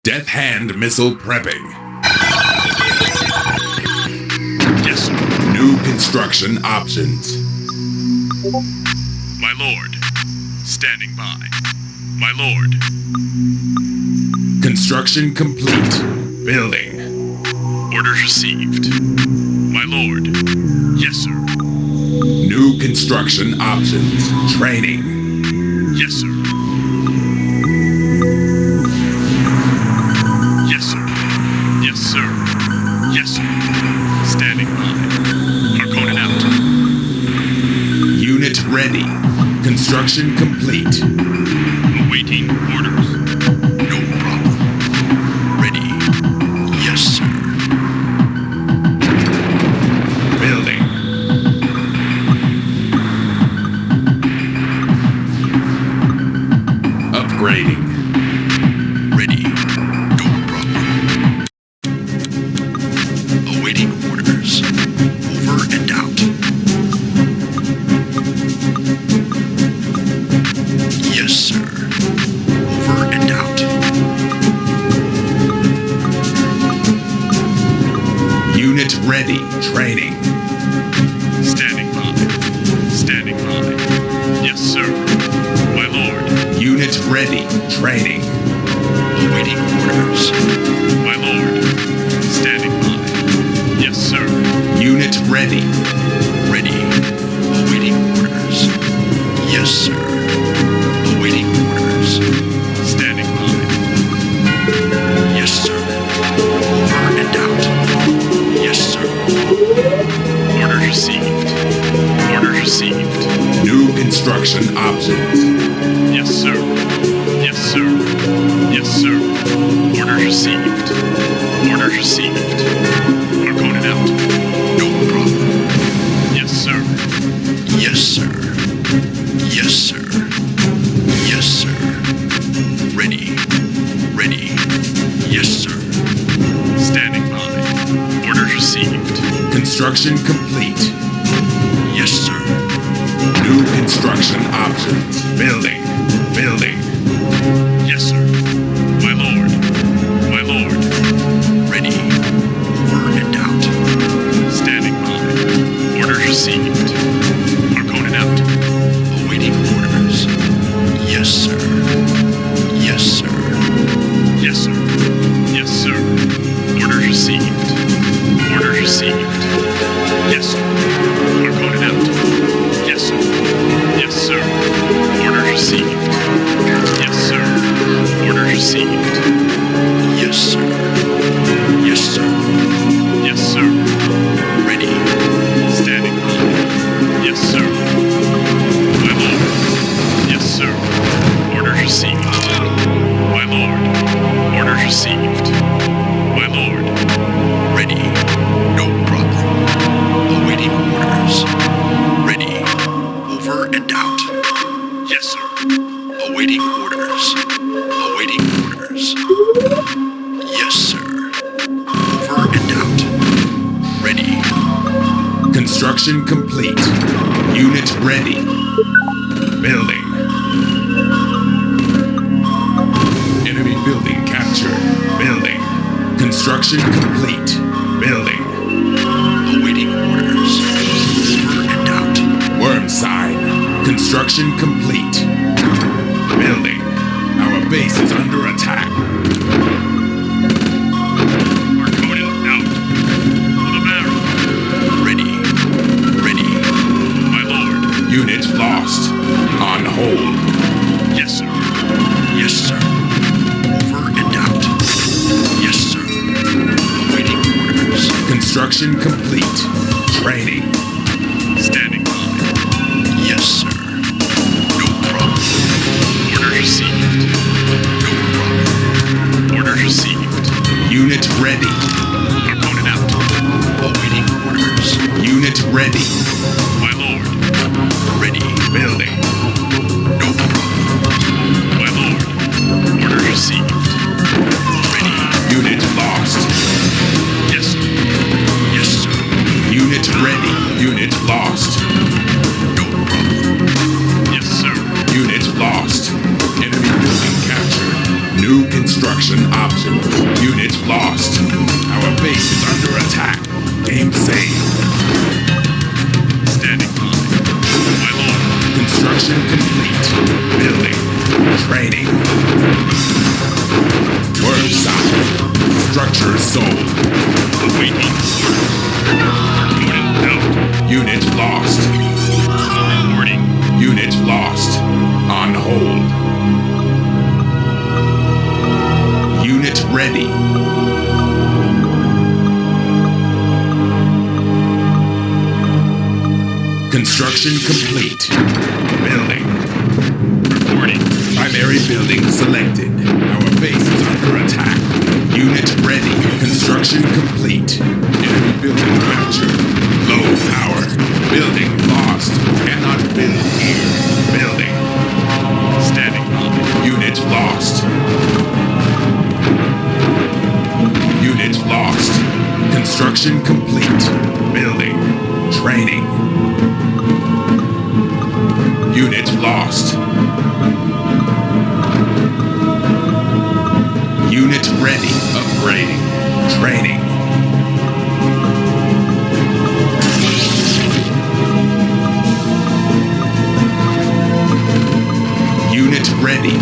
Death Hand missile prepping. Yes, sir. New construction options. My lord. Standing by. My lord. Construction complete. Building. Orders received. My lord. Yes, sir. New construction options. Training. Yes, sir. Yes, sir. Yes, sir. Yes, sir. Standing by. Harkonnen out. Unit ready. Construction complete. Awaiting orders. No problem. Ready. Yes, sir. Building. Upgrading. Ready. No problem. Awaiting orders. Over and out. Yes, sir. Over and out. Unit ready. Training. Standing by. Standing by. Yes, sir. My lord. Unit ready. Training. Awaiting orders. My lord. Standing by. Yes, sir. Unit ready. Ready. Awaiting orders. Yes, sir. Awaiting orders. Standing by. Yes, sir. Over and out. Yes, sir. Orders received. Orders received. New construction options. Yes, sir. Yes, sir. Yes, sir. Orders received. Orders received. Harkonnen out. No problem. Yes, sir. Yes, sir. Yes, sir. Yes, sir. Ready. Ready. Yes, sir. Standing by. Orders received. Construction complete. Yes, sir. New construction options. Building. Building. Yes, sir. My lord. My lord. Ready. Over and out. Standing by. Orders received. Harkonnen out. Awaiting orders. Yes, sir. Yes, sir. Yes, sir. Yes, sir. Orders received. Orders received. Yes, sir. Harkonnen out. Yes, sir. Yes, sir. Orders received. Yes, sir. Orders received. Yes, sir. Yes, sir. Yes, sir. Ready. Standing by. Yes, sir. My lord. Yes, sir. Orders received. My lord. Orders received. My lord. Ready. No problem. Awaiting orders. Ready. Over and out. Yes, sir. Awaiting orders. Awaiting orders. Yes, sir. Over and out. Ready. Construction complete. Unit ready. Building. Enemy building captured. Building. Construction complete. Building. Awaiting orders. Over and out. Worm sign. Construction complete. Building. Our base is under attack. Harkonnen out. For the barrel. Ready. Ready. My lord. Unit lost. On hold. Yes, sir. Yes, sir. Over and out. Yes, sir. Awaiting orders. Construction complete. Training. Standing by. Yes, sir. No problem. Orders received. No problem. Orders received. Unit ready. Harkonnen out. Awaiting orders. Unit ready. My lord. Ready. Building. No problem. My lord. Orders received. Ready. Unit lost. Yes, sir. Yes, sir. Unit ready. Construction complete. Building. Training. Worm sound. Structure sold. Awaiting orders. Unit out. Unit lost. Reporting. Unit lost. On hold. Unit ready. Construction complete. Building. Reporting. Primary building selected. Our base is under attack. Unit ready. Construction complete. Enemy building captured. Low power. Building lost. Cannot build here. Building. Standing by. Unit lost. Unit lost. Construction complete. Building. Training. Unit lost. Unit ready. Upgrading. Training. Unit ready.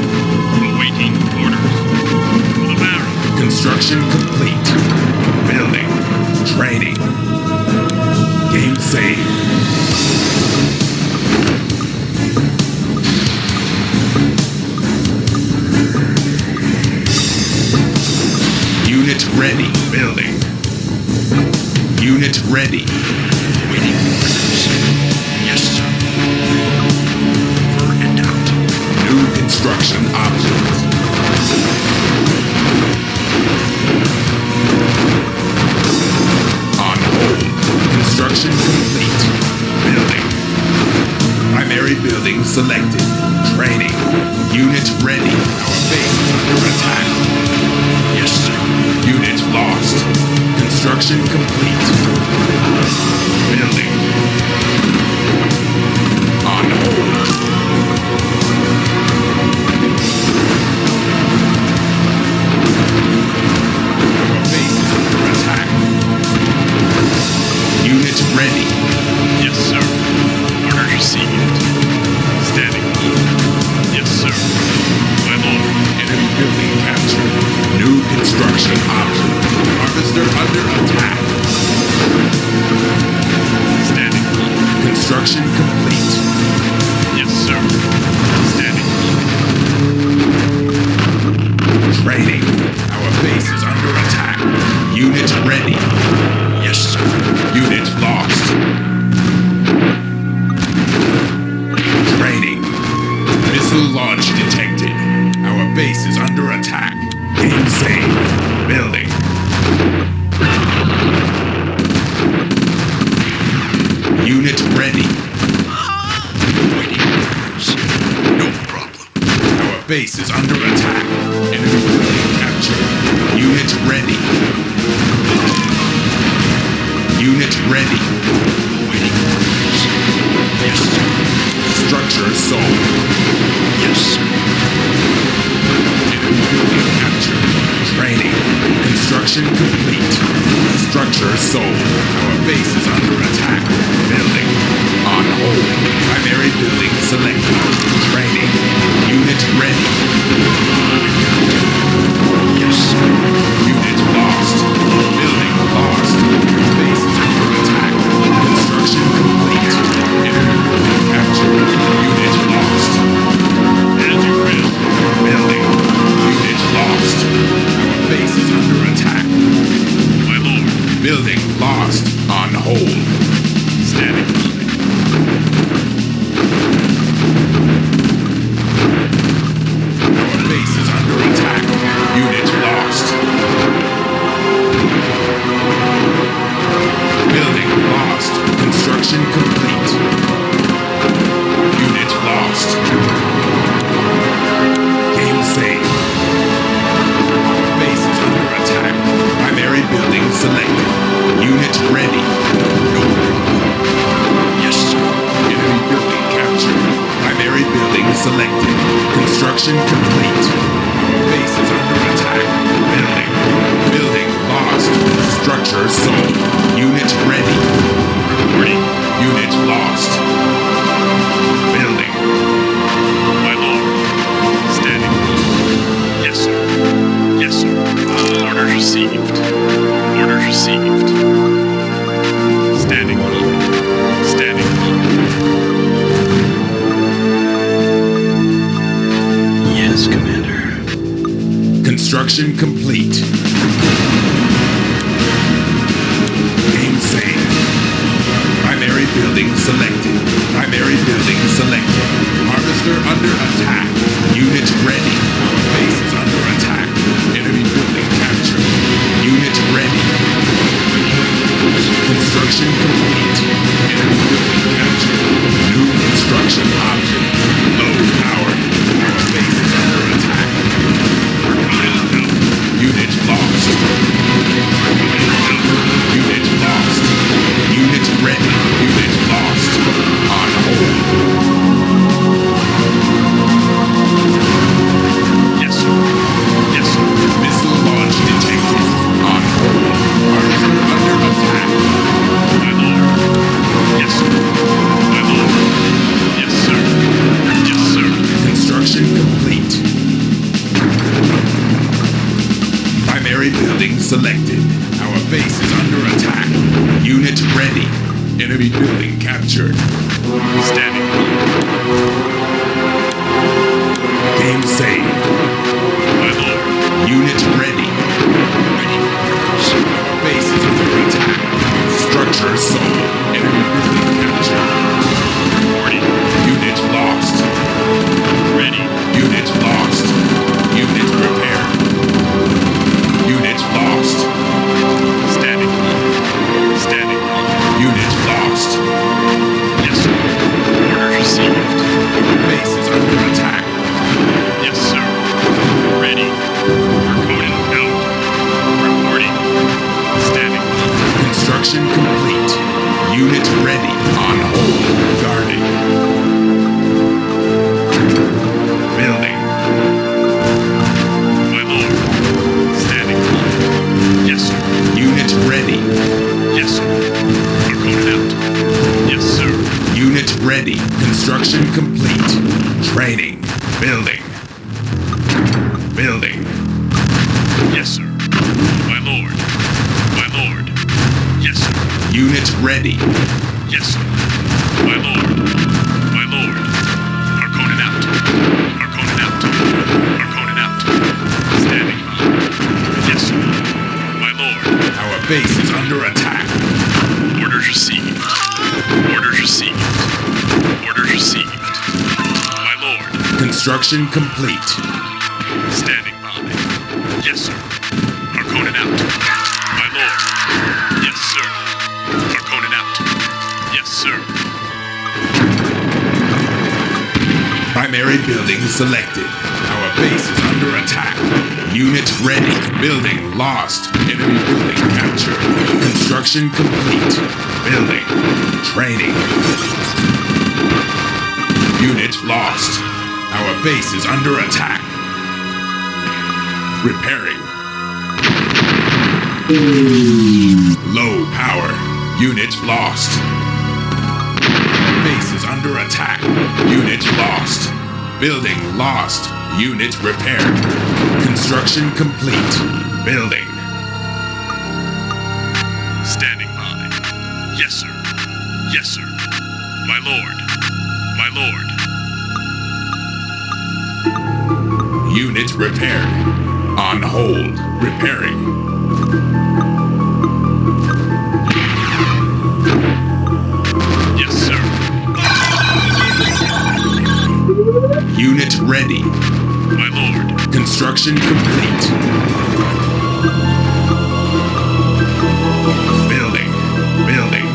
Awaiting orders. For the barrel. Construction complete. Building. Training. Game saved. Unit ready. Building. Unit ready. Waiting orders. Yes, sir. Over and out. New construction options. On hold. Construction complete. Building. Primary building selected. Training. Unit ready. Our base is under attack. Yes, sir. Unit lost. Construction complete. Building. On hold. Our base is under attack. Unit ready. Yes, sir. Order received. Standing by. Yes, sir. My lord. Enemy building captured. New construction option. Harvester under attack. Standing by. Construction complete. Yes, sir. Standing by. Training. Our base is under attack. Unit ready. Yes, sir. Unit lost. Training. Missile launch detected. Our base is under attack. Game saved. Building. Unit ready. Waiting orders. No problem. Our base is under attack. Enemy building captured. Unit ready. Unit ready. Waiting orders. Yes, sir. Structure sold. Yes, sir. Enemy building captured. Training. Construction complete. Structure sold. Our base is under attack. Building. On hold. Primary building selected. Training. Unit ready. Yes, sir. Unit lost. Building lost. Base is under attack. Construction complete. Enemy building captured. Unit lost. As you will. Building. Unit lost. Our base is under attack. My lord. Building lost. On hold. Standing by. Our base is under attack. Unit lost. Building lost. Construction complete. Unit lost. Game saved. Base is under attack. Primary building selected. Unit ready. No problem. Yes, sir. Enemy building captured. Primary building selected. Construction complete. Our base is under attack. Building. Building lost. Structure sold. Unit ready. Reporting. Unit lost. Building. Construction complete. Game saved. Primary building selected. Primary building selected. Harvester under attack. Unit ready. Our base is under attack. Enemy building captured. Unit ready. Construction complete. Enemy building captured. New construction object. Low power. Our base is under attack. Unit lost. Unit lost. Unit ready. Unit lost. On hold. Yes, sir. Yes, sir. Missile launch detected. On hold. Harvester under attack. My lord. Yes, sir. My lord. Yes, sir. Yes, sir. Construction complete. Primary building selected. Our base is under attack. Unit ready. Enemy building captured. Standing by. Game saved. My lord. Unit ready. Our base is under attack. Structure sold. Enemy building captured. Reporting. Unit lost. Ready. Unit lost. Unit repaired. Unit lost. Standing by. Standing by. Unit lost. Yes, sir. Orders received. Base is under attack. Yes, sir. Ready. Harkonnen out. Reporting. Standing by. Construction complete. Unit ready. On hold. Guarding. Building. My lord. Standing by. Yes, sir. Unit ready. Yes, sir. Harkonnen out. Yes, sir. Unit ready. Construction complete. Training. Building. Building. Yes, sir. My lord. My lord. Yes, sir. Unit ready. Yes, sir. My lord. My lord. Harkonnen out. Harkonnen out. Harkonnen out. Standing by. Yes, sir. My lord. Our base is under attack. Orders received. Orders received. Orders received. My lord. Construction complete. Standing by. Yes, sir. Harkonnen out. My lord. Yes, sir. Harkonnen out. Yes, sir. Primary building selected. Our base is under attack. Unit ready. Building lost. Enemy building captured. Construction complete. Building. Training. Unit lost. Our base is under attack. Repairing. Low power. Unit lost. Base is under attack. Unit lost. Building lost. Unit repaired. Construction complete. Building. Standing by. Yes, sir. Yes, sir. My lord. My lord. Unit repaired. On hold. Repairing. Yes, sir. Unit ready. My lord. Construction complete. Building. Building.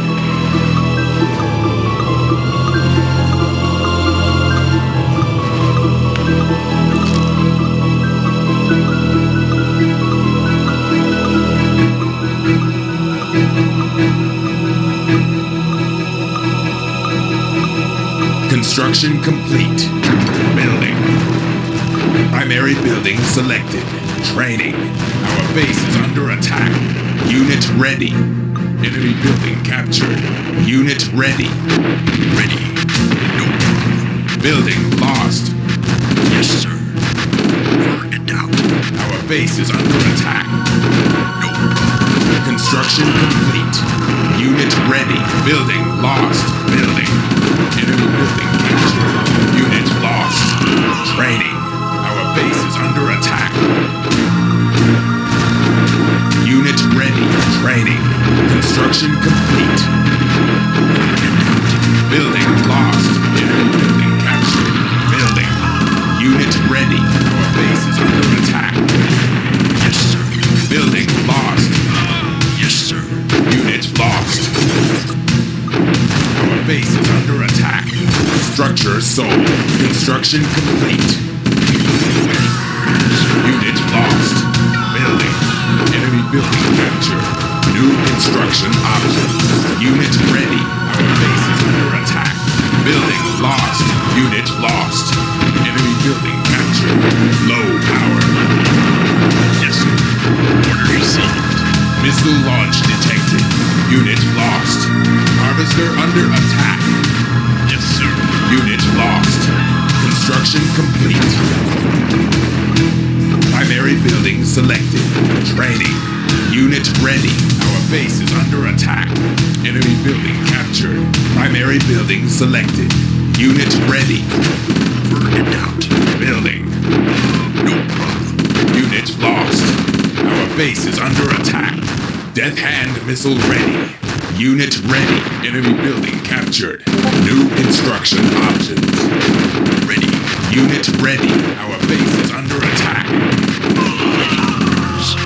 Construction complete. Building. Primary building selected. Training. Our base is under attack. Unit ready. Enemy building captured. Unit ready. Ready. No. Building lost. Yes, sir. Over and out. Our base is under attack. No. Construction complete. Unit ready. Building lost. Building. Enemy building captured. Unit lost. Training. Our base is under attack. Construction complete. Unit lost. Building. Enemy building captured. New construction options. Unit ready. Our base is under attack. Building lost. Unit lost. Enemy building captured. Low power. Yes, sir. Order received. Missile launch detected. Unit lost. Harvester under attack. Yes, sir. Unit lost. Construction complete. Primary building selected. Training. Unit ready. Our base is under attack. Enemy building captured. Primary building selected. Unit ready. Burn out. Building. No problem. Unit lost. Our base is under attack. Death hand missile ready. Unit ready. Enemy building captured. New construction options. Ready. Unit ready. Our base is under attack.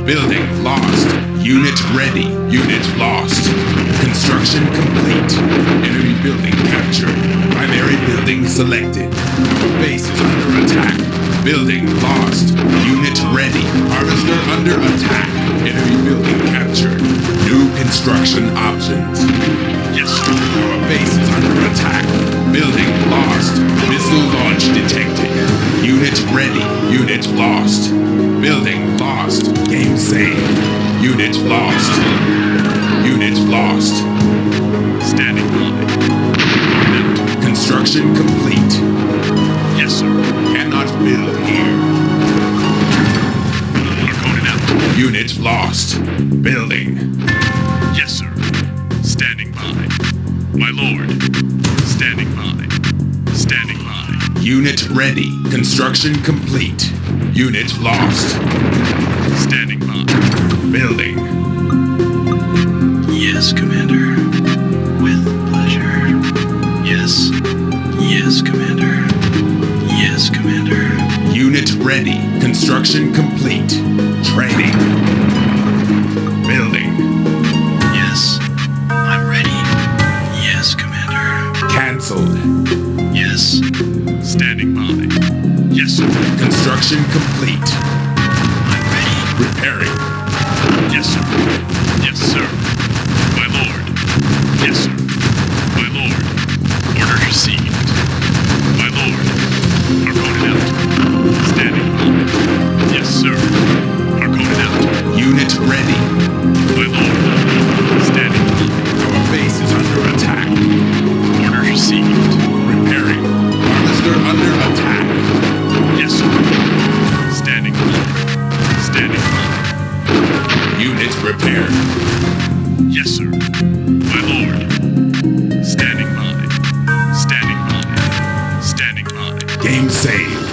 Building lost. Unit ready. Unit lost. Construction complete. Enemy building captured. Primary building selected. Our base is under attack. Building lost. Unit ready. Harvester under attack. Enemy building captured. New construction options. Yes, sir. Our base is under attack. Building lost. Missile launch detected. Unit ready. Unit lost. Building lost. Game saved. Unit lost. Unit lost. Standing by. Out. Construction complete. Yes, sir. Cannot build here. Harkonnen out. Unit lost. Building. Yes, sir. Standing by. My lord. Standing by. Standing by. Unit ready. Construction complete. Unit lost. Standing by. Building. Yes, Commander. With pleasure. Yes. Yes, Commander. Yes, Commander. Unit ready. Construction complete. Training. Building. Yes. I'm ready. Yes, Commander. Cancelled. Yes. Standing by. Yes, sir. Construction complete. I'm ready. Repairing. Yes, sir. Yes, sir. My lord. Yes, sir. My lord. Order received. My lord. Harkonnen out. Standing by. Yes, sir. Harkonnen out. Unit ready. My lord. Standing by. Our base is under attack. Order received. Repairing. Harvester under attack. Yes, sir. Standing by. Standing by. Unit repaired. Yes, sir. My lord. Standing by. Standing by. Standing by. Game saved.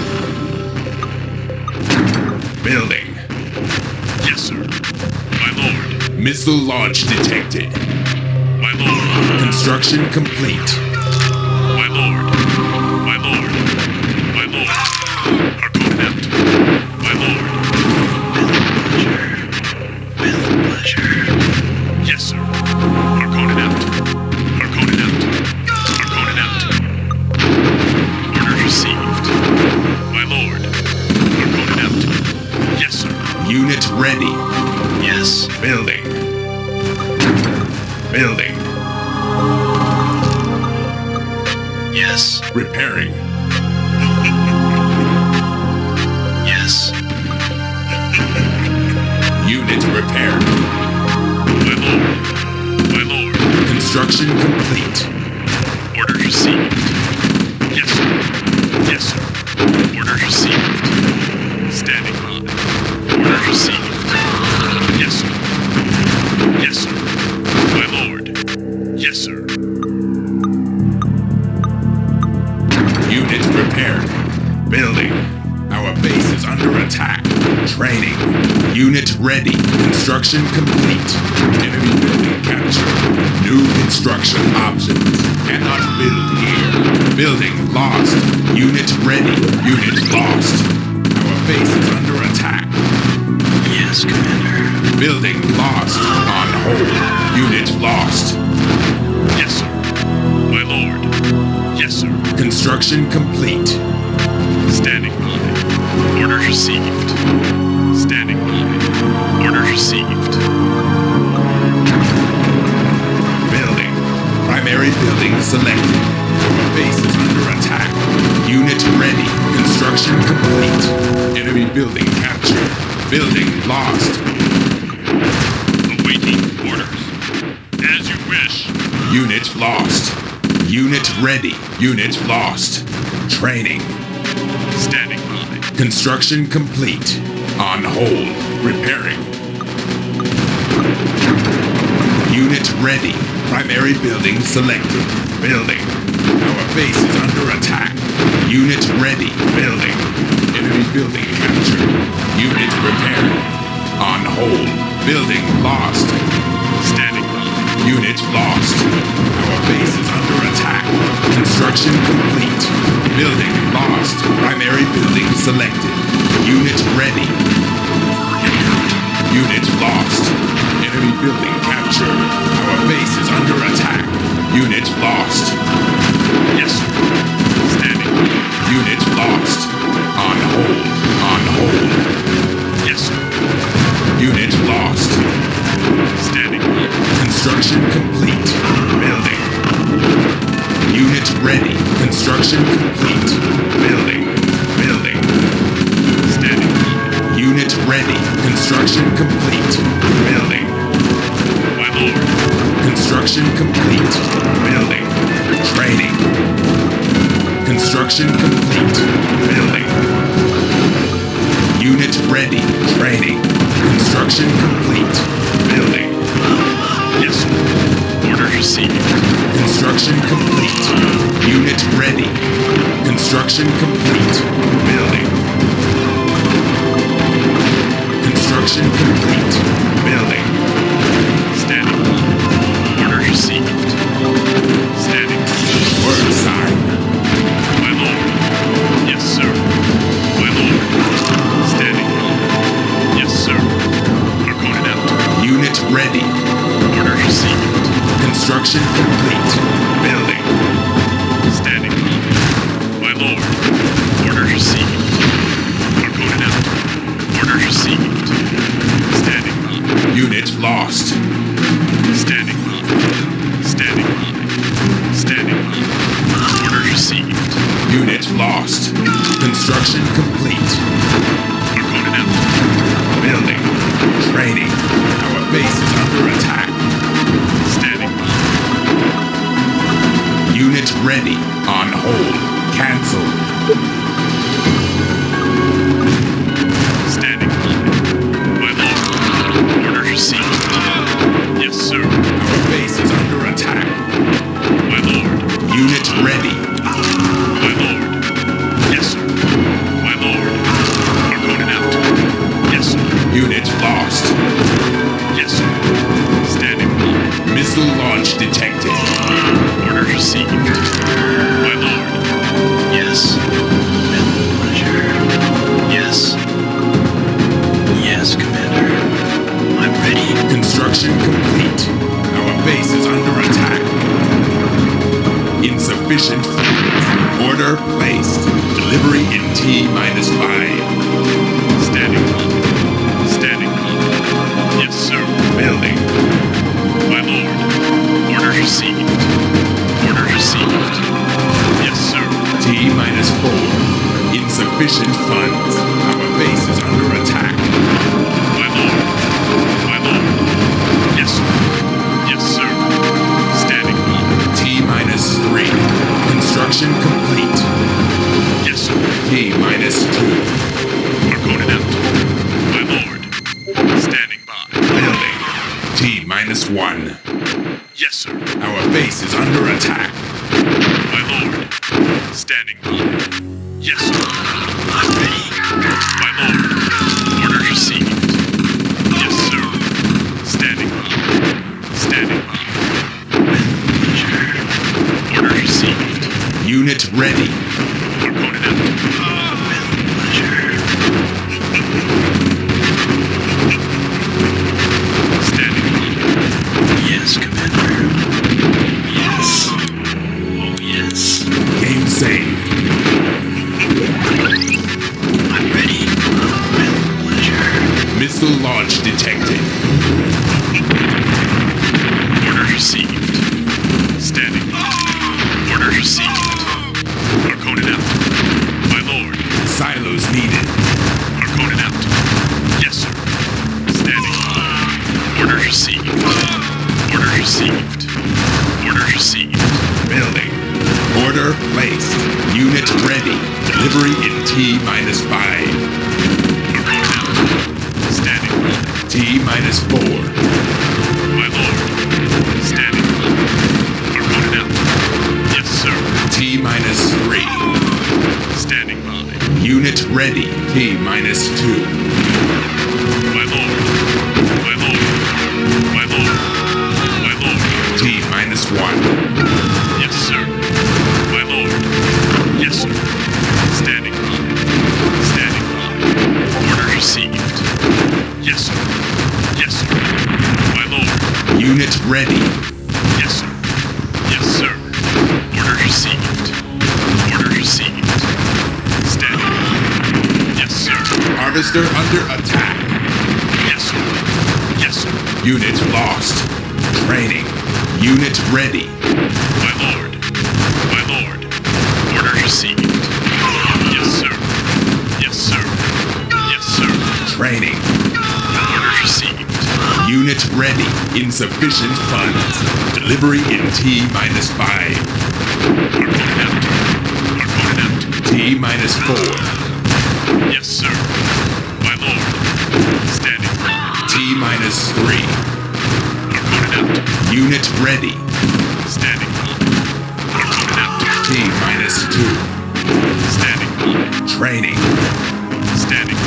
Building. Yes, sir. My lord. Missile launch detected. My lord. Construction complete. My lord. My lord. My lord. Harkonnen out. My lord. With pleasure. Yes, sir. Harkonnen out. Harkonnen out. Harkonnen out. Order received. My lord. Harkonnen out. Yes, sir. Unit ready. Yes. Building. Building. Yes. Repairing. Yes. Unit repaired. My lord. My lord. Construction complete. Order received. Yes, sir. Yes, sir. Order received. Standing by. Order received. Yes, sir. Yes, sir. My lord. Yes, sir. Unit repaired. Building. Our base is under attack. Training. Unit ready. Construction complete. Enemy building captured. New construction options. Cannot build here. Building lost. Unit ready. Unit lost. Our base is under attack. Yes, Commander. Building lost. On hold. Unit lost. Yes, sir. My lord. Yes, sir. Construction complete. Standing by. Orders received. Standing by. Orders received. Building. Primary building selected. Our base is under attack. Unit ready. Construction complete. Enemy building captured. Building lost. Awaiting orders. As you wish. Unit lost. Unit ready. Unit lost. Training. Standing by. Construction complete. On hold. Repairing. Unit ready. Primary building selected. Building. Our base is under attack. Unit ready. Building. Enemy building captured. Unit repaired. On hold. Building lost. Standing by. Unit lost. Our base is under attack. Construction complete. Building lost. Primary building selected. Unit ready. Unit lost. Enemy building captured. Our base is under attack. Unit lost. Yes, sir. Standing by. Unit lost. On hold. On hold. Yes, sir. Unit lost. Standing by. Construction complete. Building. Unit ready. Construction complete. Building. Building. Standing by. Unit ready. Construction complete. Building. My lord. Construction complete. Building. Training. Construction complete. Building. Unit ready. Training. Construction complete. Building. Yes, sir. Orders received. Construction complete. Unit ready. Construction complete. Building. Construction complete. Building. Standing by. Orders received. Standing by. Word sign. My lord. Yes, sir. My lord. Standing by. Yes, sir. Harkonnen out. Unit ready. Orders received. Construction complete. Building. Standing by. My lord. Orders received. Harkonnen out. Orders received. Standing by. Unit lost. Standing by. Standing by. Standing by. Orders received. Unit lost. Construction complete. Harkonnen out. Building. Training. Our base is under attack. Standing by. Unit ready. On hold. Cancel. Standing by. My lord. Orders received. Yes, sir. Our base is under attack. My lord. Unit ready. My lord. Yes, sir. My lord. Harkonnen out. Yes, sir. Unit lost. Yes, sir. Standing by. Missile launch detected. Orders received. My lord. Yes. With pleasure. Yes. Yes, Commander. I'm ready. Construction complete. Our base is under attack. Insufficient funds. Order placed. Delivery in T-5. Standing by. Standing by. Yes, sir. Building. My lord. Orders received. Orders received. Yes, sir. T-4. Insufficient funds. Our base is under attack. My lord. My lord. Yes, sir. Yes, sir. Standing by. T-3. Construction complete. Yes, sir. T-2. Harkonnen out. My lord. Standing by. Building. T-1. Yes, sir. Our base is under attack. My lord. Standing by. Yes, sir. I'm ready. My lord. Orders received. Yes, sir. Standing by. Standing by. With pleasure. Orders received. Unit ready. Harkonnen out. With pleasure. Standing by. Yes, Commander. Yes. Oh, yes. Missile launch detected. Orders received. Standing by. Orders received. Harkonnen out. My lord. Silos needed. Harkonnen out. Yes, sir. Standing by. Orders received. Orders received. Orders received. Building. Order placed. Unit ready. Delivery in T-5. Harkonnen out. Standing by. T-4. My lord. Standing by. Harkonnen out. Yes, sir. T-3. Standing by. Unit ready. T-2. My lord. My lord. My lord. My lord. T-1. Yes, sir. My lord. Yes, sir. Standing by. Standing by. Order received. Yes, sir. Yes, sir. My lord. Unit ready. Yes, sir. Yes, sir. Order received. Order received. Standing by. Yes, sir. Harvester under attack. Yes, sir. Yes, sir. Unit lost. Training. Unit ready. My lord. My lord. Order received. Yes, sir. Yes, sir. Yes, sir. Training. Order received. Unit ready. Insufficient funds. Delivery in T-5. Harkonnen out. Harkonnen out. T-4. Yes, sir. My lord. Standing by. T-3. Harkonnen out. Unit ready. Standing by. Harkonnen out. T-2. Standing by. Training. Standing by.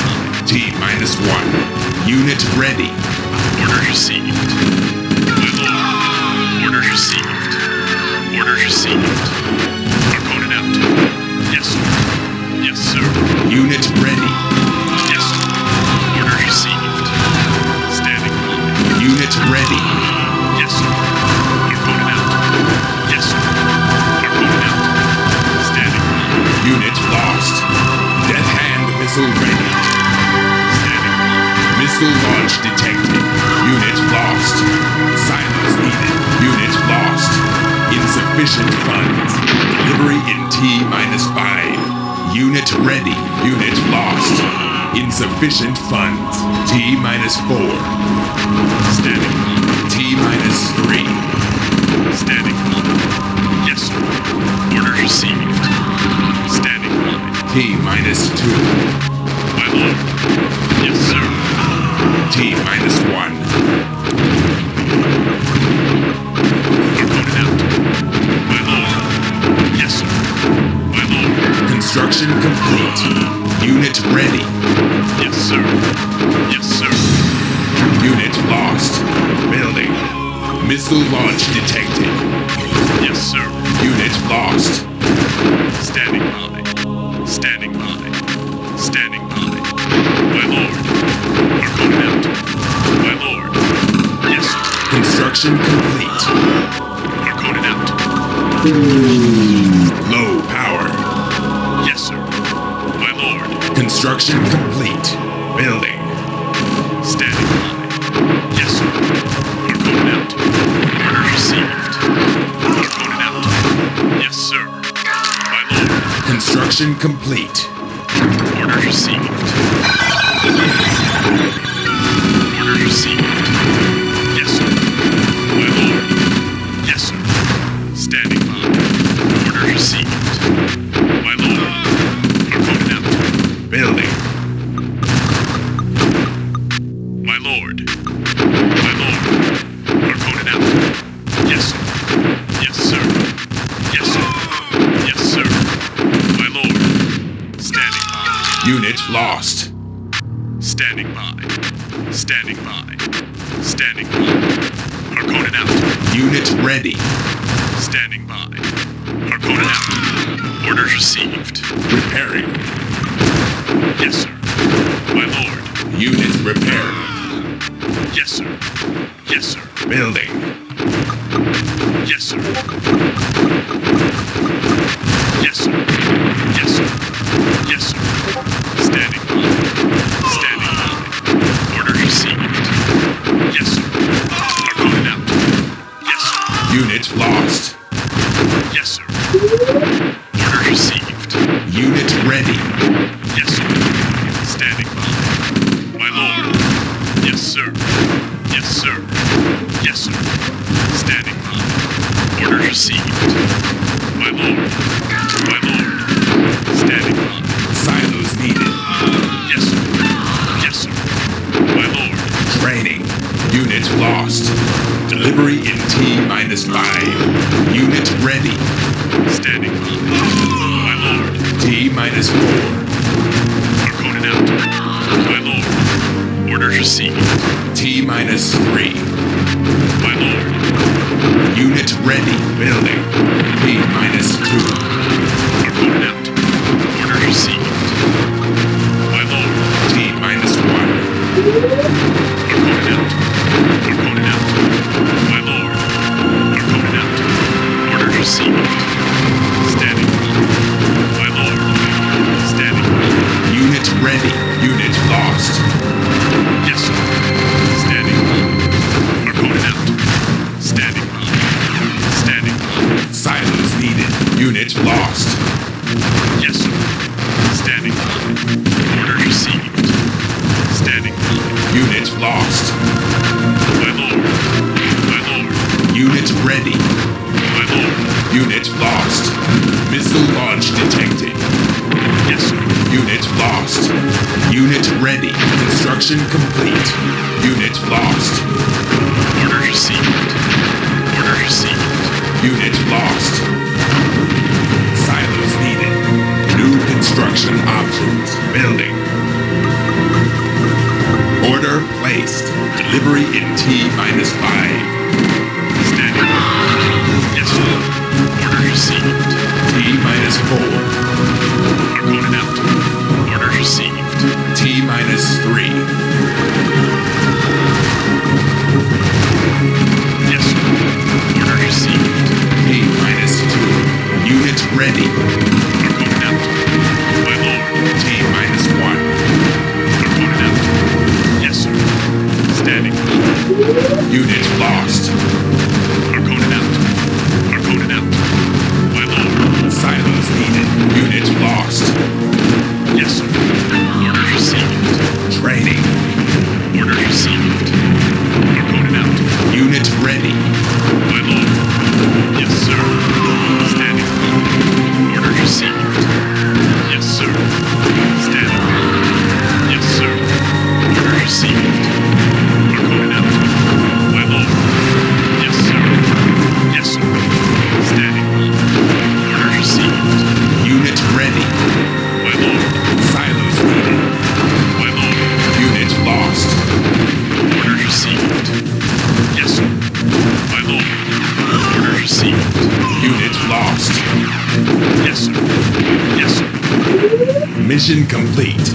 T-1. Unit ready. Order received. My lord. Order received. Order received. Harkonnen out. Yes, sir. Yes, sir. Unit ready. Yes, sir. Order received. Standing by. Unit ready. Yes, sir. Harkonnen out. Yes, sir. Harkonnen out. Standing by. Unit lost. Death hand missile ready. Standing by. Missile launch detected. Unit lost. Silos needed. Unit lost. Insufficient funds. Delivery in T-5. Unit ready. Unit lost. Insufficient funds. T-4. Standing by. T-3. Standing by. Yes, sir. Order received. Standing by. T-2. My lord. Yes, sir. T-1. Harkonnen out. My lord. Yes, sir. My lord. Construction complete. Unit ready. Yes, sir. Yes, sir. Unit lost. Building. Missile launch detected. Yes, sir. Unit lost. Standing by. Standing by. Standing by. My lord. Harkonnen out. My lord. Yes, sir. Construction complete. Harkonnen out. Low power. Yes, sir. My lord. Construction complete. Building. Standing by. Yes, sir. Harkonnen out. Order received. Harkonnen out. Yes, sir. My lord. Construction complete. Order received. Order received. Yes, sir. My lord. Yes, sir. Standing by. Order received. My lord. Harkonnen out. Building. My lord. My lord. Harkonnen out. Yes, sir. Yes, sir. Yes, sir. Yes, sir. My lord. Standing by. Unit lost. Standing by. Standing by. Standing by. Harkonnen out. Unit ready. Standing by. Harkonnen out. Orders received. Repairing. Yes, sir. My lord. Unit repaired. Yes, sir. Yes, sir. Building. Yes, sir. Yes, sir. Yes, sir. Yes, sir. Standing by. Standing by. Orders Unit ready. Yes, sir. Standing by. My lord. Yes, sir. Yes, sir. Yes, sir. Standing by. Order received. My lord. My lord. Standing by. Silos needed. Yes, sir. Yes, sir. My lord. Training. Unit lost. Delivery in T-5. Unit ready. Standing by. My lord. T-4. Harkonnen out. My lord. Orders received. T-3. My lord. Unit ready. Building. T-2. Harkonnen out. Orders received. My lord. T-1. Harkonnen out. Harkonnen out. My lord. Harkonnen out. Orders received. Standing by. My lord. Standing by. Unit ready. Unit lost. Yes, sir. Standing by. Harkonnen out. Standing by. Standing by. Silos needed. Unit lost. Yes, sir. Standing by. Orders received. Standing by. Unit lost. My lord. My lord. Unit ready. My lord. Unit lost. Missile launch detected. Yes, sir. Unit lost. Unit ready. Construction complete. Unit lost. Orders received. Orders received. Unit lost. Silos needed. New construction options. Building. Order placed. Delivery in T-5. Standing by. Yes, sir. Orders received. T-4. Harkonnen out. Orders received. T-3. Yes, sir. Orders received. T-2. Unit ready. Harkonnen out. My lord. T-1. Harkonnen out. Yes, sir. Standing by. Unit lost. Harkonnen out. Harkonnen out. My lord. Silos needed. Unit lost. Yes, sir. Orders received. Training. Orders received. Harkonnen out. Unit ready. My lord. Yes, sir. Standing by. Orders received. Yes, sir. Standing by. Yes, sir. Orders received. Harkonnen out. My lord. Yes, sir. Yes, sir. Standing by. Orders received. Unit ready. My lord. Silos needed. My lord. Unit lost. Orders received. Yes, sir. My lord. Orders received. Unit lost. Yes, sir. Yes, sir. Mission complete.